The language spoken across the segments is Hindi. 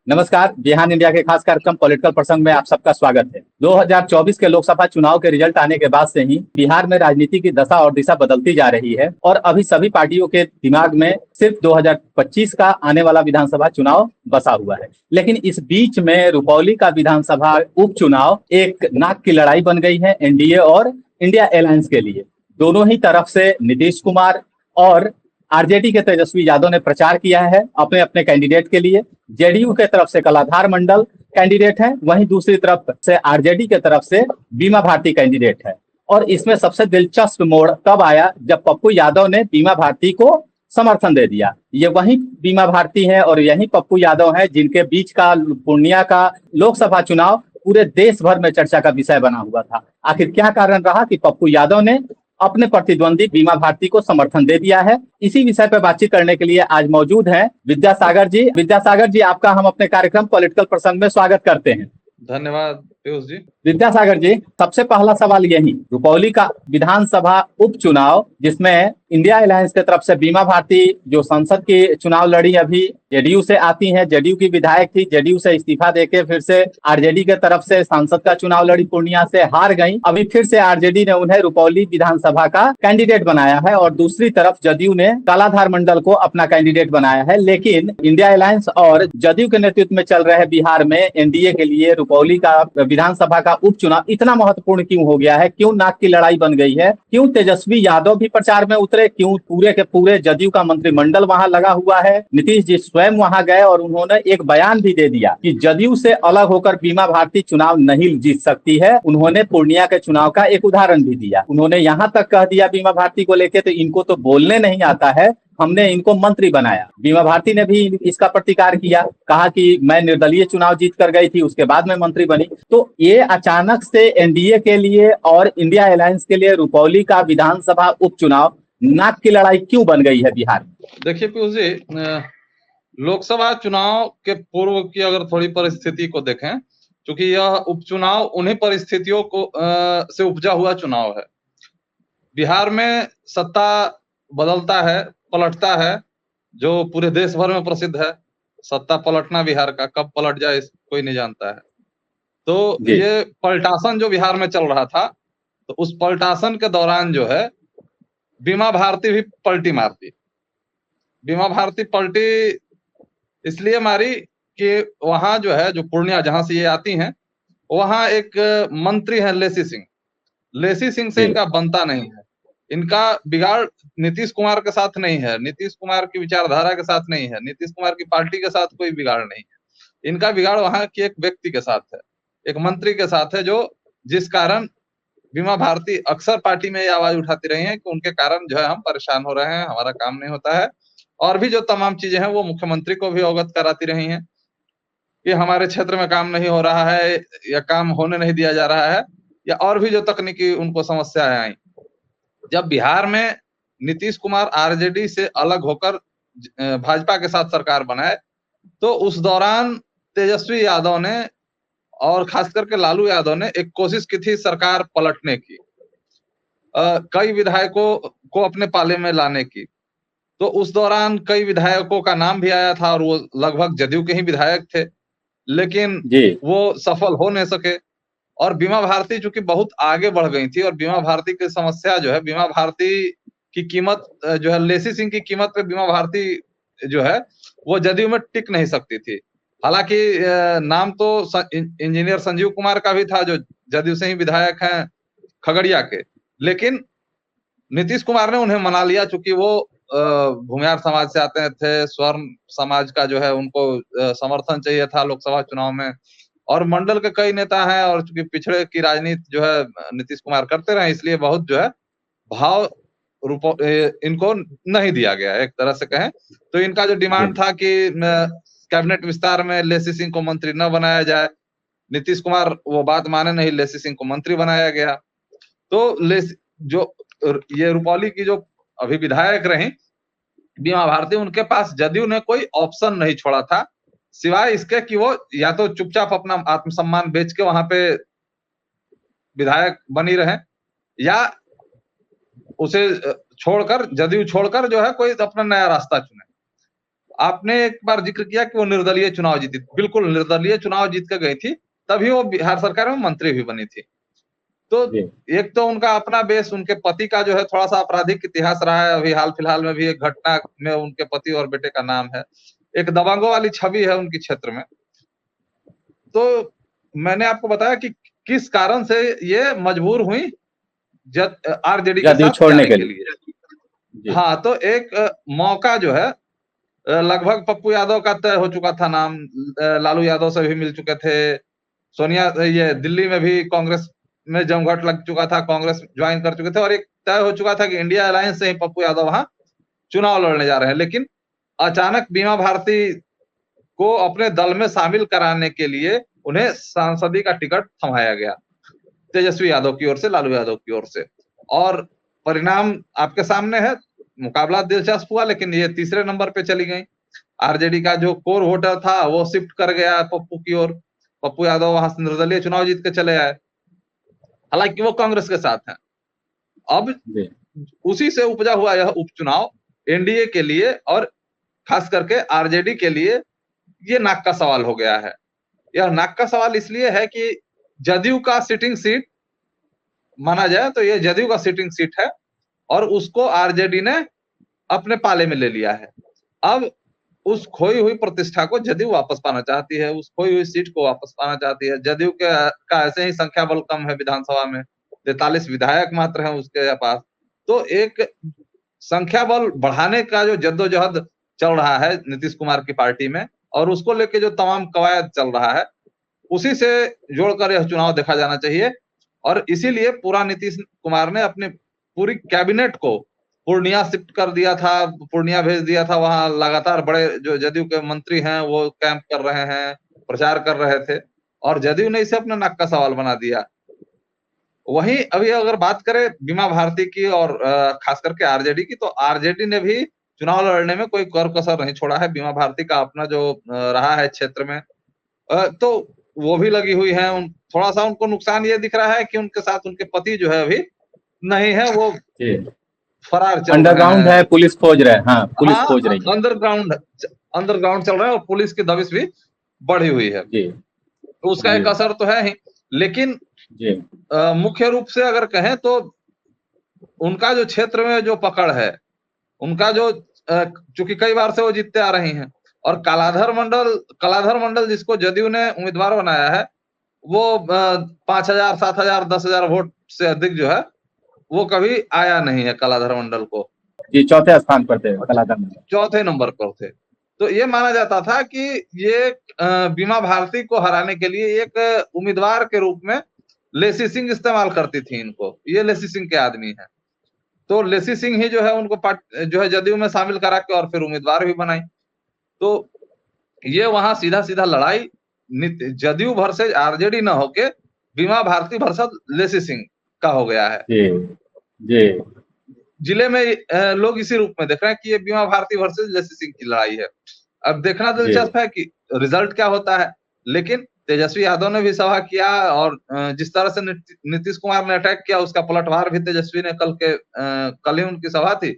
नमस्कार। बिहान इंडिया के खास कार्यक्रम पॉलिटिकल प्रसंग में आप सबका स्वागत है। 2024 के लोकसभा चुनाव के रिजल्ट आने के बाद से ही बिहार में राजनीति की दशा और दिशा बदलती जा रही है और अभी सभी पार्टियों के दिमाग में सिर्फ 2025 का आने वाला विधानसभा चुनाव बसा हुआ है। लेकिन इस बीच में रुपौली का विधानसभा उपचुनाव एक नाक की लड़ाई बन गई है एनडीए और इंडिया अलायंस के लिए। दोनों ही तरफ से नीतीश कुमार और आरजेडी के तेजस्वी यादव ने प्रचार किया है अपने अपने कैंडिडेट के लिए। जेडीयू के तरफ से कलाधार मंडल कैंडिडेट है, वहीं दूसरी तरफ से आरजेडी के तरफ से बीमा भारती कैंडिडेट है। और इसमें सबसे दिलचस्प मोड़ तब आया जब पप्पू यादव ने बीमा भारती को समर्थन दे दिया। ये वही बीमा भारती है और यही पप्पू यादव है जिनके बीच का पूर्णिया का लोकसभा चुनाव पूरे देश भर में चर्चा का विषय बना हुआ था। आखिर क्या कारण रहा कि पप्पू यादव ने अपने प्रतिद्वंदी बीमा भारती को समर्थन दे दिया है? इसी विषय पर बातचीत करने के लिए आज मौजूद हैं विद्यासागर जी। विद्यासागर जी, आपका हम अपने कार्यक्रम पॉलिटिकल प्रसंग में स्वागत करते हैं। धन्यवाद पीयूष जी। विद्यासागर जी, सबसे पहला सवाल यही, रुपौली का विधानसभा उपचुनाव जिसमें इंडिया अलायंस की तरफ से बीमा भारती जो संसद की चुनाव लड़ी, अभी जेडीयू से आती हैं, जेडीयू की विधायक थी, जेडीयू से इस्तीफा देके फिर से आरजेडी के तरफ से सांसद का चुनाव लड़ी, पूर्णिया से हार गई। अभी फिर से आरजेडी ने उन्हें रुपौली विधानसभा का कैंडिडेट बनाया है और दूसरी तरफ जदयू ने कालाधार मंडल को अपना कैंडिडेट बनाया है। लेकिन इंडिया अलायंस और जदयू के नेतृत्व में चल रहे बिहार में एनडीए के लिए रुपौली का विधानसभा का उपचुनाव इतना महत्वपूर्ण क्यों हो गया है? क्यों नाक की लड़ाई बन गई है? क्यों तेजस्वी यादव भी प्रचार में उतरे? क्यों पूरे के पूरे जदयू का मंत्रिमंडल वहां लगा हुआ है? नीतीश जी स्वयं वहां गए और उन्होंने एक बयान भी दे दिया कि जदयू से अलग होकर बीमा भारती चुनाव नहीं जीत सकती है। उन्होंने पूर्णिया के चुनाव का एक उदाहरण भी दिया। उन्होंने यहां तक कह दिया बीमा भारती को लेकर, तो इनको तो बोलने नहीं आता है, हमने इनको मंत्री बनाया। बीमा भारती ने भी इसका प्रतिकार किया, कहा कि मैं निर्दलीय चुनाव जीत कर गई थी, उसके बाद में मंत्री बनी। तो ये अचानक से एनडीए के लिए और इंडिया अलायंस के लिए रुपौली का विधानसभा उपचुनाव नाक की लड़ाई क्यों बन गई है बिहार में? देखिए पीयूष जी, लोकसभा चुनाव के पूर्व की अगर थोड़ी परिस्थिति को देखें, क्योंकि यह उपचुनाव उन्हीं परिस्थितियों को से उपजा हुआ चुनाव है। बिहार में सत्ता बदलता है, पलटता है, जो पूरे देश भर में प्रसिद्ध है। सत्ता पलटना बिहार का कब पलट जाए कोई नहीं जानता है। तो ये पलटासन जो बिहार में चल रहा था, तो उस पलटासन के दौरान जो है बीमा भारती भी पलटी मारती। बीमा भारती पलटी इसलिए मारी कि वहां जो है, जो पूर्णिया जहां से ये आती हैं, वहां एक मंत्री है लेसी सिंह। लेसी सिंह से इनका बनता नहीं है। इनका बिगाड़ नीतीश कुमार के साथ नहीं है, नीतीश कुमार की विचारधारा के साथ नहीं है, नीतीश कुमार की पार्टी के साथ कोई बिगाड़ नहीं है। इनका बिगाड़ वहां के एक व्यक्ति के साथ है, एक मंत्री के साथ है, जो जिस कारण बीमा भारती अक्सर पार्टी में ये आवाज उठाती रही है कि उनके कारण जो है हम परेशान हो रहे हैं, हमारा काम नहीं होता है। और भी जो तमाम चीजें हैं वो मुख्यमंत्री को भी अवगत कराती रही हैं कि हमारे क्षेत्र में काम नहीं हो रहा है या काम होने नहीं दिया जा रहा है, या और भी जो तकनीकी उनको समस्याएं आई। जब बिहार में नीतीश कुमार आरजेडी से अलग होकर भाजपा के साथ सरकार बनाए, तो उस दौरान तेजस्वी यादव ने और खास करके लालू यादव ने एक कोशिश की थी सरकार पलटने की, कई विधायकों को अपने पाले में लाने की। तो उस दौरान कई विधायकों का नाम भी आया था और वो लगभग जदयू के ही विधायक थे, लेकिन वो सफल हो नहीं सके। और बीमा भारती चूंकि बहुत आगे बढ़ गई थी और बीमा भारती की समस्या जो है, बीमा भारती की कीमत जो है, लेसी सिंह की कीमत पे बीमा भारती जो है वो जदयू में टिक नहीं सकती थी। हालांकि नाम तो इंजीनियर संजीव कुमार का भी था, जो जदयू से ही विधायक हैं खगड़िया के, लेकिन नीतीश कुमार ने उन्हें मना लिया, चूंकि वो भूमिहार समाज से आते थे, स्वर्ण समाज का जो है उनको समर्थन चाहिए था लोकसभा चुनाव में। और मंडल के कई नेता हैं और चूंकि पिछड़े की राजनीति जो है नीतीश कुमार करते रहे, इसलिए बहुत जो है भाव इनको नहीं दिया गया। एक तरह से कहें तो इनका जो डिमांड था कि कैबिनेट विस्तार में लेसी सिंह को मंत्री न बनाया जाए, नीतीश कुमार वो बात माने नहीं, लेसी सिंह को मंत्री बनाया गया। तो जो ये रुपौली की जो अभी विधायक रही बीमा भारती, उनके पास जदयू ने कोई ऑप्शन नहीं छोड़ा था सिवाय इसके कि वो या तो चुपचाप अपना आत्मसम्मान बेच के वहां पे विधायक बनी रहे, या उसे छोड़कर, जदयू छोड़कर जो है कोई अपना नया रास्ता चुने। आपने एक बार जिक्र किया कि वो निर्दलीय चुनाव जीती, बिल्कुल निर्दलीय चुनाव जीत कर गई थी, तभी वो बिहार सरकार में मंत्री भी बनी थी। तो एक तो उनका अपना बेस, उनके पति का जो है थोड़ा सा आपराधिक इतिहास रहा है, अभी हाल फिलहाल में भी एक घटना में उनके पति और बेटे का नाम है, एक दबंगों वाली छवि है उनकी क्षेत्र में। तो मैंने आपको बताया कि किस कारण से ये मजबूर हुई आरजेडी के साथ छोड़ने जाने के लिए। हाँ, तो एक मौका जो है, लगभग पप्पू यादव का तय हो चुका था नाम, लालू यादव से भी मिल चुके थे, सोनिया, ये दिल्ली में भी कांग्रेस में जमघट लग चुका था, कांग्रेस ज्वाइन कर चुके थे, और एक तय हो चुका था कि इंडिया अलायंस से ही पप्पू यादव वहां चुनाव लड़ने जा रहे हैं। लेकिन अचानक बीमा भारती को अपने दल में शामिल कराने के लिए उन्हें सांसदी का टिकट थमाया गया, तेजस्वी यादव की ओर से, लालू यादव की ओर से, और परिणाम आपके सामने है। मुकाबला दिलचस्प हुआ, लेकिन ये तीसरे नंबर पे चली गई। आरजेडी का जो कोर वोटर था वो शिफ्ट कर गया पप्पू की ओर, पप्पू यादव वहां से निर्दलीय चुनाव जीत के चले आए, हालांकि वो कांग्रेस के साथ हैं। अब उसी से उपजा हुआ यह उपचुनाव एनडीए के लिए और खास करके आरजेडी के लिए ये नाक का सवाल हो गया है। यह नाक का सवाल इसलिए है कि जदयू का सिटिंग सीट माना जाए तो ये जदयू का सिटिंग सीट है, और उसको आरजेडी ने अपने पाले में ले लिया है। अब उस खोई हुई प्रतिष्ठा को जदयू वापस पाना चाहती है, उस खोई हुई सीट को वापस पाना चाहती है। जदयू का ऐसे ही संख्या बल कम है विधानसभा में, 43 विधायक मात्र हैं उसके पास। तो एक संख्या बल बढ़ाने का जो जद्दोजहद चल रहा है नीतीश कुमार की पार्टी में, और उसको लेके जो तमाम कवायद चल रहा है, उसी से जोड़कर यह चुनाव देखा जाना चाहिए। और इसीलिए पूरा नीतीश कुमार ने अपनी पूरी कैबिनेट को पूर्णिया शिफ्ट कर दिया था, पूर्णिया भेज दिया था। वहां लगातार बड़े जो जदयू के मंत्री हैं वो कैंप कर रहे हैं, प्रचार कर रहे थे, और जदयू ने इसे अपना नाक का सवाल बना दिया। वहीं अभी अगर बात करें बीमा भारती की और खास करके आरजेडी की, तो आरजेडी ने भी चुनाव लड़ने में कोई कर कसर नहीं छोड़ा है। बीमा भारती का अपना जो रहा है क्षेत्र में, तो वो भी लगी हुई है। थोड़ा सा उनको नुकसान ये दिख रहा है कि उनके साथ उनके पति जो है अभी नहीं है, वो फरार चल अंडरग्राउंड है, पुलिस खोज रहे हैं। हाँ, पुलिस खोज रही है, अंडरग्राउंड चल रहा है, और पुलिस की दबिश भी बढ़ी हुई है। तो उसका एक असर तो है ही, लेकिन मुख्य रूप से अगर कहें तो उनका जो क्षेत्र में जो पकड़ है, उनका जो चूंकि कई बार से वो जीतते आ रही हैं, और कलाधर मंडल जिसको जदयू ने उम्मीदवार बनाया है, वो 5,000, 7,000, 10,000 वोट से अधिक जो है वो कभी आया नहीं है कलाधर मंडल को। ये चौथे स्थान पर थे, कलाधर मंडल चौथे नंबर पर थे। तो ये माना जाता था कि ये बीमा भारती को हराने के लिए एक उम्मीदवार के रूप में लेसी सिंह इस्तेमाल करती थी इनको। ये लेसी सिंह के आदमी है, तो लेसी सिंह ही जो है उनको जो है जदयू में शामिल करा के और फिर उम्मीदवार भी बनाई। तो ये वहां सीधा सीधा लड़ाई जदयू वर्सेस आरजेडी न होके बीमा भारती वर्सेस लेसी सिंह का हो गया है। जिले में लोग इसी रूप में देख रहे हैं कि ये बीमा भारती वर्सेस लेसी सिंह की लड़ाई है। अब देखना दिलचस्प है कि रिजल्ट क्या होता है। लेकिन तेजस्वी यादव ने भी सभा किया, और जिस तरह से नीतीश कुमार ने अटैक किया उसका पलटवार भी तेजस्वी ने कल ही उनकी सभा थी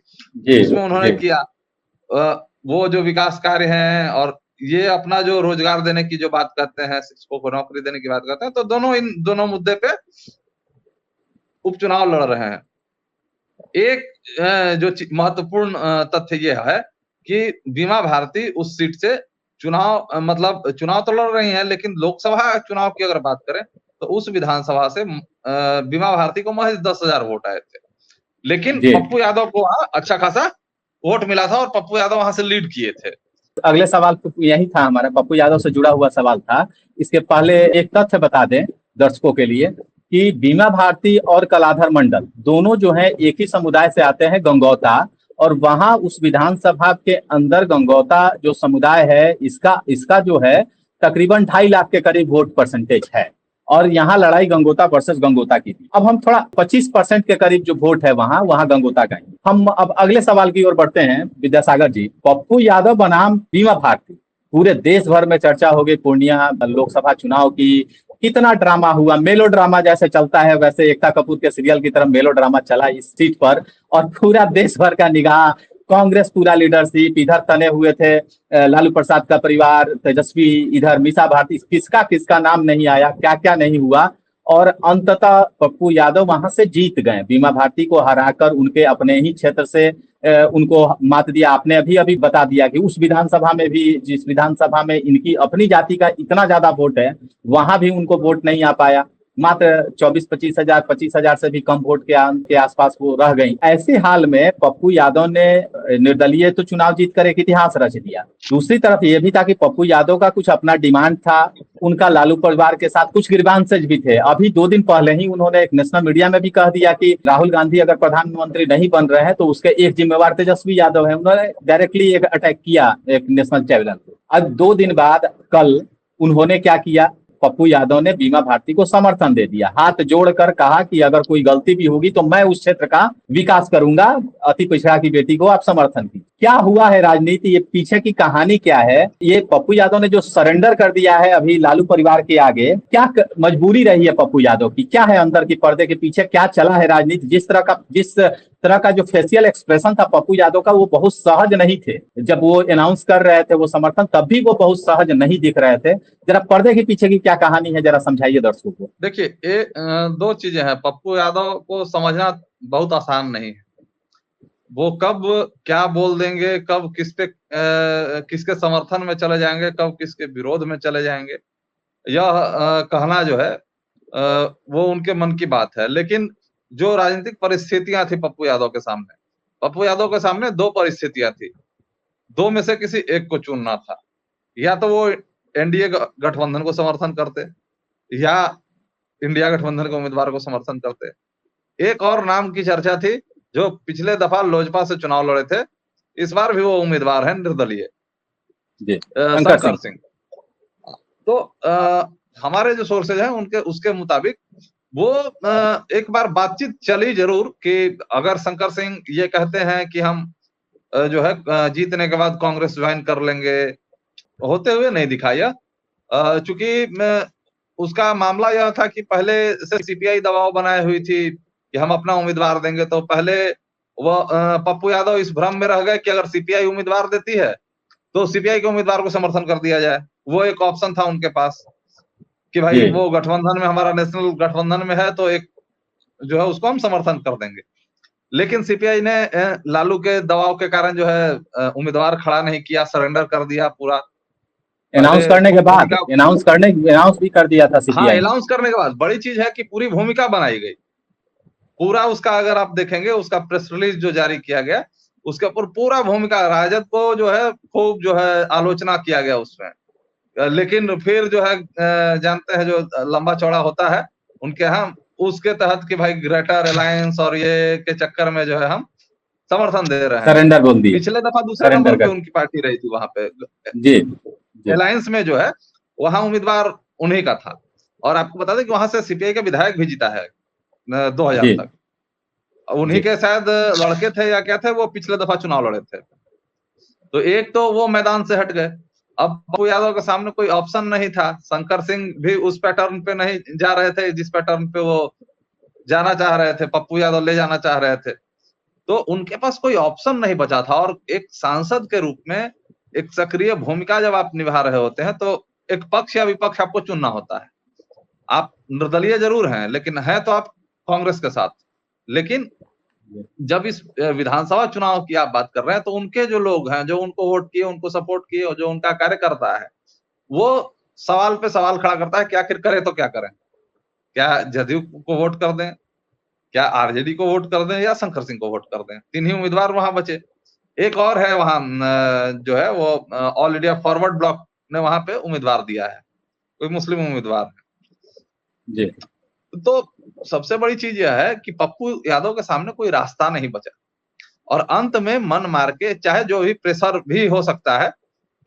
उसमें उन्होंने किया। वो जो विकास कार्य हैं और ये अपना जो रोजगार देने की जो बात करते हैं, शिक्षकों को नौकरी देने की बात करते हैं, तो इन दोनों मुद्दे पे उपचुनाव लड़ रहे हैं। एक जो महत्वपूर्ण तथ्य ये है कि बीमा भारती उस सीट से चुनाव तो लड़ रही हैं, लेकिन लोकसभा चुनाव की अगर बात करें तो उस विधानसभा से बीमा भारती को महज 10,000 वोट आए थे। लेकिन पप्पू यादव को वहां अच्छा खासा वोट मिला था, और पप्पू यादव वहां से लीड किए थे। अगले सवाल तो यही था हमारा, पप्पू यादव से जुड़ा हुआ सवाल था। इसके पहले एक तथ्य बता दें दर्शकों के लिए कि बीमा भारती और कलाधर मंडल दोनों जो है एक ही समुदाय से आते हैं, गंगौता, और वहां उस विधानसभा के अंदर गंगौता जो समुदाय है इसका जो है तकरीबन 2.5 लाख के करीब वोट परसेंटेज है, और यहाँ लड़ाई गंगौता वर्सेस गंगौता की थी। अब हम थोड़ा 25% के करीब जो वोट है वहां गंगौता का ही। हम अब अगले सवाल की ओर बढ़ते हैं। विद्यासागर जी, पप्पू यादव बनाम बीमा भारती, पूरे देश भर में चर्चा हो गई पूर्णिया लोकसभा चुनाव की। कितना ड्रामा हुआ, मेलो ड्रामा जैसे चलता है वैसे एकता कपूर के सीरियल की तरह मेलो ड्रामा चला इस सीट पर, और पूरा देश भर का निगाह कांग्रेस पूरा लीडरशिप, इधर तने हुए थे लालू प्रसाद का परिवार, तेजस्वी, इधर मीसा भारती, किसका किसका नाम नहीं आया, क्या क्या नहीं हुआ। और अंततः पप्पू यादव वहां से जीत गए, बीमा भारती को हराकर उनके अपने ही क्षेत्र से उनको मात दिया। आपने अभी अभी बता दिया कि उस विधानसभा में भी, जिस विधानसभा में इनकी अपनी जाति का इतना ज्यादा वोट है, वहां भी उनको वोट नहीं आ पाया। मात्र 24-25 हजार, 25 हजार से भी कम वोट के आसपास वो रह गई। ऐसे हाल में पप्पू यादव ने निर्दलीय तो चुनाव जीतकर एक इतिहास रच दिया। दूसरी तरफ ये भी था कि पप्पू यादव का कुछ अपना डिमांड था, उनका लालू परिवार के साथ कुछ ग्रीवांसेज भी थे। अभी 2 दिन पहले ही उन्होंने एक नेशनल मीडिया में भी कह दिया कि राहुल गांधी अगर प्रधानमंत्री नहीं बन रहे हैं तो उसके एक जिम्मेवार तेजस्वी यादव है। उन्होंने डायरेक्टली एक अटैक किया एक नेशनल चैनल पे। अब 2 दिन बाद कल उन्होंने क्या किया, पप्पू यादव ने बीमा भारती को समर्थन दे दिया, हाथ जोड़कर कहा कि अगर कोई गलती भी होगी तो मैं उस क्षेत्र का विकास करूंगा, अति पिछड़ा की बेटी को आप समर्थन कीजिए। क्या हुआ है राजनीति, ये पीछे की कहानी क्या है? ये पप्पू यादव ने जो सरेंडर कर दिया है अभी लालू परिवार के आगे, क्या मजबूरी रही है पप्पू यादव की? क्या है अंदर की पर्दे के पीछे, क्या चला है राजनीति? जिस तरह का जो फेशियल एक्सप्रेशन था पप्पू यादव का, वो बहुत सहज नहीं थे। जब वो अनाउंस कर रहे थे वो समर्थन, तब भी वो बहुत सहज नहीं दिख रहे थे। जरा पर्दे के पीछे की क्या कहानी है, जरा समझाइए दर्शकों को। देखिए, ये 2 चीजें हैं। पप्पू यादव को समझना बहुत आसान नहीं है। वो कब क्या बोल देंगे, कब किसके समर्थन में चले जाएंगे, कब किसके विरोध में चले जाएंगे, यह कहना जो है वो उनके मन की बात है। लेकिन जो राजनीतिक परिस्थितियां थी पप्पू यादव के सामने, पप्पू यादव के सामने 2 परिस्थितियां थी। 2 में से किसी एक को चुनना था। या तो वो एनडीए गठबंधन को समर्थन करते, या इंडिया गठबंधन के उम्मीदवार को समर्थन करते। एक और नाम की चर्चा थी जो पिछले दफा लोजपा से चुनाव लड़े थे, इस बार भी वो उम्मीदवार हैं निर्दलीय, शंकर सिंह। तो हमारे जो सोर्सेज हैं उनके उसके मुताबिक वो एक बार बातचीत चली जरूर कि अगर शंकर सिंह ये कहते हैं कि हम जो है जीतने के बाद कांग्रेस ज्वाइन कर लेंगे, होते हुए नहीं दिखाया। चूंकि उसका मामला यह था कि पहले से सीपीआई दबाव बनाए हुई थी कि हम अपना उम्मीदवार देंगे, तो पहले वो पप्पू यादव इस भ्रम में रह गए कि अगर सीपीआई उम्मीदवार देती है तो सीपीआई के उम्मीदवार को समर्थन कर दिया जाए। वो एक ऑप्शन था उनके पास कि भाई वो गठबंधन में, हमारा नेशनल गठबंधन में है, तो एक जो है उसको हम समर्थन कर देंगे। लेकिन सीपीआई ने लालू के दबाव के कारण जो है उम्मीदवार खड़ा नहीं किया, सरेंडर कर दिया पूरा। अनाउंस करने के बाद, अनाउंस भी कर दिया था हाँ, सीपीआई। अनाउंस करने के बाद बड़ी चीज है कि पूरी भूमिका बनाई गई। पूरा उसका अगर आप देखेंगे, उसका प्रेस रिलीज जो जारी किया गया, उसके ऊपर पूरा भूमिका, राजद को जो है खूब जो है आलोचना किया गया उसमें। लेकिन फिर जो है जानते हैं जो लंबा चौड़ा होता है उनके यहाँ, उसके तहत कि भाई ग्रेटर अलायंस और ये के चक्कर में जो है हम समर्थन दे रहे हैं। सरेंडर बोल दिए। पिछले दफा दूसरे नंबर पे उनकी पार्टी रही थी वहां पे। जी, अलायंस में जो है वहां उम्मीदवार उन्हीं का था। और आपको बता दें कि वहां से सीपीआई का विधायक भी जीता है 2000 तक। उन्हीं के शायद लड़के थे या क्या थे, वो पिछले दफा चुनाव लड़े थे। तो एक तो वो मैदान से हट गए। अब पप्पू यादव के सामने कोई ऑप्शन नहीं था। शंकर सिंह भी उस पैटर्न पे नहीं जा रहे थे जिस पैटर्न पे वो जाना चाह रहे थे, पप्पू यादव ले जाना चाह रहे थे। तो उनके पास कोई ऑप्शन नहीं बचा था। और एक सांसद के रूप में एक सक्रिय भूमिका जब आप निभा रहे होते हैं तो एक पक्ष या विपक्ष आपको चुनना होता है। आप निर्दलीय जरूर हैं, लेकिन है तो आप कांग्रेस के साथ। लेकिन जब इस विधानसभा चुनाव की आप बात कर रहे हैं तो उनके जो लोग हैं, जो उनको वोट किए, उनको सपोर्ट किए, और जो उनका कार्यकर्ता है, वो सवाल पे सवाल खड़ा करता है कि आखिर करे तो क्या करें। क्या जदयू को वोट कर दें, क्या आरजेडी को वोट कर दें, या शंकर सिंह को वोट कर दें? 3 ही उम्मीदवार वहां बचे। एक और है वहां जो है वो ऑल इंडिया फॉरवर्ड ब्लॉक ने वहां पे उम्मीदवार दिया है, कोई मुस्लिम उम्मीदवार है जी। तो सबसे बड़ी चीज यह है कि पप्पू यादव के सामने कोई रास्ता नहीं बचा। और अंत में मन मार के, चाहे जो भी प्रेशर भी हो सकता है,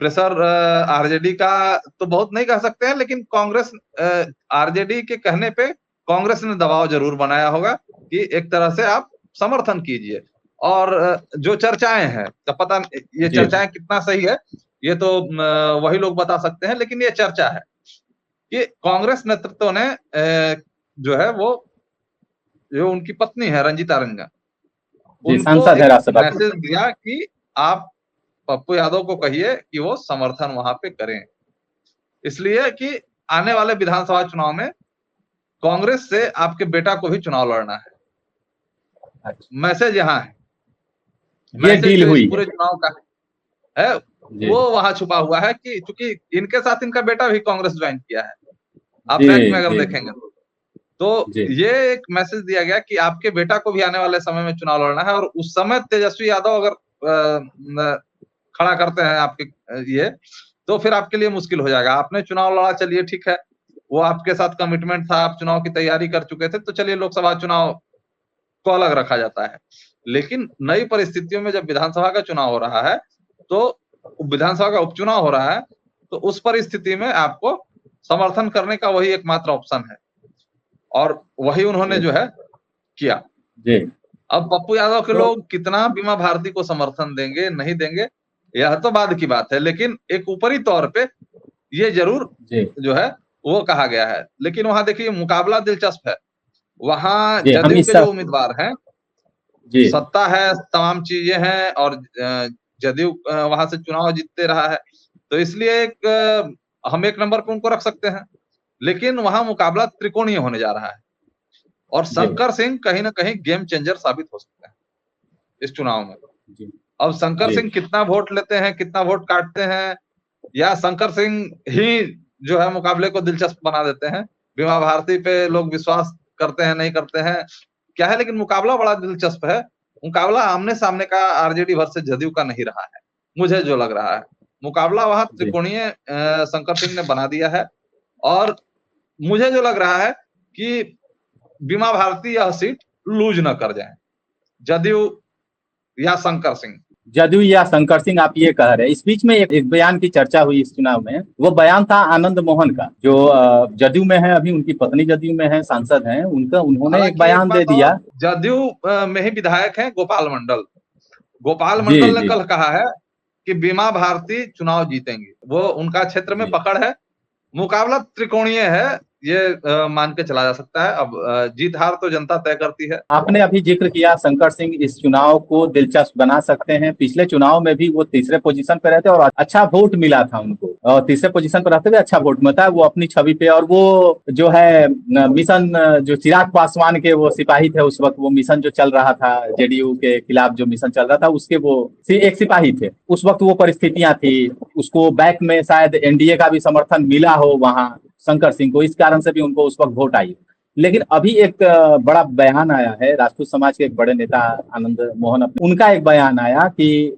प्रेशर आरजेडी का तो बहुत नहीं कह सकते हैं, लेकिन कांग्रेस, आरजेडी के कहने पे कांग्रेस ने दबाव जरूर बनाया होगा कि एक तरह से आप समर्थन कीजिए। और जो चर्चाएं हैं, तो पता ये चर्चाएं कितना सही है ये तो वही लोग बता सकते हैं, लेकिन ये चर्चा है कि कांग्रेस नेतृत्व ने जो है वो, जो उनकी पत्नी है रंजीता रंजन, जी, उनको सांसद है एक राज्यसभा के। मैसेज दिया कि आप पप्पू यादव को कहिए कि वो समर्थन वहां पे करें, इसलिए कि आने वाले विधानसभा चुनाव में कांग्रेस से आपके बेटा को भी चुनाव लड़ना है। अच्छा, मैसेज यहाँ है, ये मैसेज डील जो इस हुई है। पूरे चुनाव का है जी वो वहां छुपा हुआ है कि चूंकि इनके साथ इनका बेटा भी कांग्रेस ज्वाइन किया है, आप जी बैक में अगर जी देखेंगे तो जी ये एक मैसेज दिया गया कि आपके बेटा को भी आने वाले समय में चुनाव लड़ना है, और उस समय तेजस्वी यादव अगर खड़ा करते हैं आपके ये, तो फिर आपके लिए मुश्किल हो जाएगा। आपने चुनाव लड़ा, चलिए ठीक है, वो आपके साथ कमिटमेंट था, आप चुनाव की तैयारी कर चुके थे, तो चलिए लोकसभा चुनाव को अलग रखा जाता है। लेकिन नई परिस्थितियों में जब विधानसभा का चुनाव हो रहा है, तो विधानसभा का उपचुनाव हो रहा है, तो उस परिस्थिति में आपको समर्थन करने का वही एकमात्र ऑप्शन है, और वही उन्होंने जी जो है किया। जी। अब पप्पू यादव के तो लोग कितना बीमा भारती को समर्थन देंगे नहीं देंगे यह तो बाद की बात है, लेकिन एक ऊपरी तौर पे ये जरूर जी जो है वो कहा गया है। लेकिन वहां देखिए मुकाबला दिलचस्प है, वहां जी, हम जदयू इस के जो उम्मीदवार हैं, जी सत्ता है, तमाम चीजें हैं, और जदयू वहां से चुनाव जीतते रहा है, तो इसलिए हम एक नंबर पे उनको रख सकते हैं। लेकिन वहां मुकाबला त्रिकोणीय होने जा रहा है, और जी शंकर सिंह कहीं ना कहीं गेम चेंजर साबित हो सकते हैं इस चुनाव में। जी अब शंकर जी सिंह कितना वोट लेते हैं, कितना वोट काटते हैं, या शंकर सिंह ही जो है मुकाबले को दिलचस्प बना देते हैं, बीमा भारती पे लोग विश्वास करते हैं नहीं करते हैं क्या है, लेकिन मुकाबला बड़ा दिलचस्प है। मुकाबला आमने सामने का आरजेडी वर्सेस जदयू का नहीं रहा है, मुझे जो लग रहा है मुकाबला वहां जी। त्रिकोणीय शंकर सिंह ने बना दिया है। और मुझे जो लग रहा है कि बीमा भारती यह सीट लूज न कर जाए, जदयू या शंकर सिंह। जदयू या शंकर सिंह, आप ये कह रहे हैं। इस बीच में एक बयान की चर्चा हुई इस चुनाव में। वो बयान था आनंद मोहन का, जो जदयू में है, अभी उनकी पत्नी जदयू में है, सांसद हैं उनका। उन्होंने एक हालांकि एक बयान दे बात और, दिया। जदयू में ही विधायक हैं गोपाल मंडल, गोपाल जी मंडल ने जी कल कहा है कि बीमा भारती चुनाव जीतेंगी, वो उनका क्षेत्र में जी। पकड़ है। मुकाबला त्रिकोणीय है, ये मान के चला जा सकता है। अब जीत हार तो जनता तय करती है। आपने अभी जिक्र किया शंकर सिंह इस चुनाव को दिलचस्प बना सकते हैं। पिछले चुनाव में भी वो तीसरे पोजीशन पर रहते और अच्छा वोट मिला था उनको, और तीसरे पोजीशन पर रहते हुए अच्छा वोट मिलता है वो अपनी छवि पे। और वो जो है मिशन, जो चिराग पासवान के वो सिपाही थे उस वक्त, वो मिशन जो चल रहा था जेडीयू के खिलाफ, जो मिशन चल रहा था उसके वो एक सिपाही थे उस वक्त। वो परिस्थितियां थी, उसको बैक में शायद एनडीए का भी समर्थन मिला हो वहां शंकर सिंह को, इस कारण से भी उनको उस वक्त वोट आई। लेकिन अभी एक बड़ा बयान आया है राजपूत समाज के एक बड़े नेता आनंद मोहन, उनका एक बयान आया कि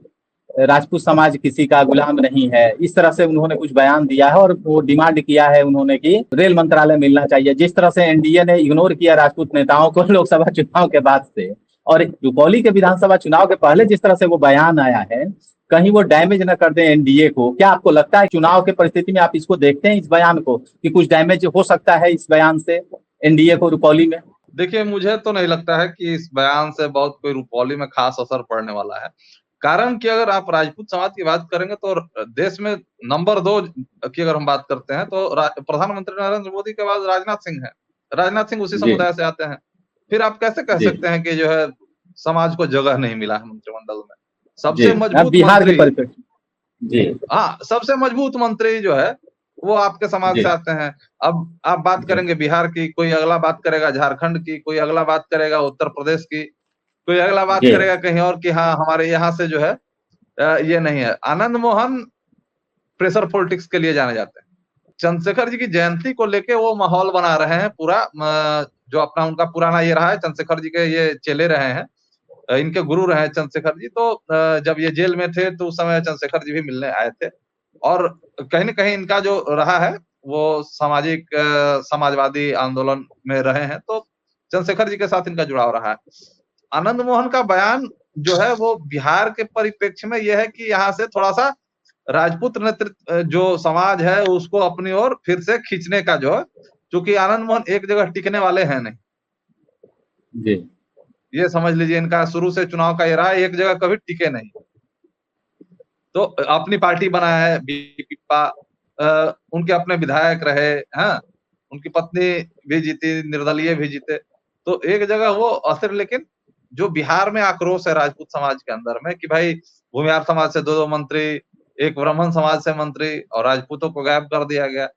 राजपूत समाज किसी का गुलाम नहीं है, इस तरह से उन्होंने कुछ बयान दिया है। और वो डिमांड किया है उन्होंने कि रेल मंत्रालय मिलना चाहिए। जिस तरह से एनडीए ने इग्नोर किया राजपूत नेताओं को लोकसभा चुनाव के बाद से, और रुपौली के विधानसभा चुनाव के पहले जिस तरह से वो बयान आया है, कहीं वो डैमेज न कर दें एनडीए को। क्या आपको लगता है चुनाव के परिस्थिति में आप इसको देखते हैं इस बयान को, कि कुछ डैमेज हो सकता है इस बयान से एनडीए को रुपौली में? देखिए मुझे तो नहीं लगता है कि इस बयान से बहुत कोई रुपौली में खास असर पड़ने वाला है। कारण कि अगर आप राजपूत समाज की बात करेंगे तो देश में नंबर 2 की अगर हम बात करते हैं तो प्रधानमंत्री नरेंद्र मोदी के बाद राजनाथ सिंह है। राजनाथ सिंह उसी जी समुदाय से आते हैं। फिर आप कैसे कह जी सकते हैं कि जो है समाज को जगह नहीं मिला है मंत्रिमंडल में। जी। सबसे अब मजबूत बिहार के मंत्री, परिप्रेक्ष्य। जी हाँ सबसे मजबूत मंत्री जो है वो आपके समाज जी से आते हैं। अब आप बात जी करेंगे बिहार की, कोई अगला बात करेगा झारखंड की, कोई अगला बात करेगा उत्तर प्रदेश की, कोई अगला बात जी करेगा कहीं और की, हाँ हमारे यहाँ से जो है ये नहीं है। आनंद मोहन प्रेशर पॉलिटिक्स के लिए जाने जाते हैं। चंद्रशेखर जी की जयंती को लेके वो माहौल बना रहे हैं पूरा, जो अपना उनका पुराना ये रहा है, चंद्रशेखर जी के ये चेले रहे हैं, इनके गुरु रहे हैं चंद्रशेखर जी। तो जब ये जेल में थे तो उस समय चंद्रशेखर जी भी मिलने आए थे, और कहीं न कहीं इनका जो रहा है वो सामाजिक समाजवादी आंदोलन में रहे हैं, तो चंद्रशेखर जी के साथ इनका जुड़ाव रहा है। आनंद मोहन का बयान जो है वो बिहार के परिप्रेक्ष्य में यह है कि यहाँ से थोड़ा-सा राजपूत नेतृत्व जो समाज है उसको अपनी ओर फिर से खींचने का जो है, चूँकि आनंद मोहन एक जगह टिकने वाले हैं नहीं। जी ये समझ लीजिए इनका शुरू से चुनाव का ये रहा है, एक जगह कभी टिके नहीं। तो अपनी पार्टी बनाया है बीपीपा, उनके अपने विधायक रहे हैं, उनकी पत्नी भी जीती, निर्दलीय भी जीते। तो एक जगह वो अस्थिर, लेकिन जो बिहार में आक्रोश है राजपूत समाज के अंदर में कि भाई भूमिहार समाज से 2 मंत्री, एक ब्राह्मण समाज से मंत्री और राजपूतों को गायब कर दिया गया,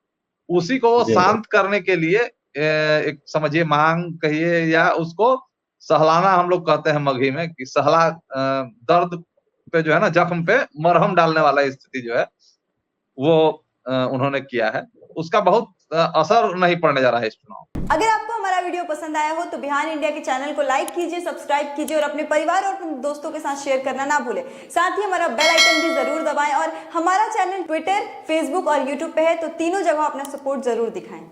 उसी को वो जी शांत करने के लिए एक समझिए मांग कहिए या उसको सहलाना हम लोग कहते हैं मगही में कि सहला दर्द पे जो है ना जख्म पे मरहम डालने वाला स्थिति जो है वो उन्होंने किया है, उसका बहुत असर नहीं पड़ने जा रहा है इस चुनाव। अगर आपको हमारा वीडियो पसंद आया हो तो बिहान इंडिया के चैनल को लाइक कीजिए, सब्सक्राइब कीजिए और अपने परिवार और अपने दोस्तों के साथ शेयर करना ना भूलें। साथ ही हमारा बेल आइकन भी जरूर दबाएं और हमारा चैनल ट्विटर, फेसबुक और यूट्यूब पे है, तो तीनों जगह अपना सपोर्ट जरूर दिखाएं।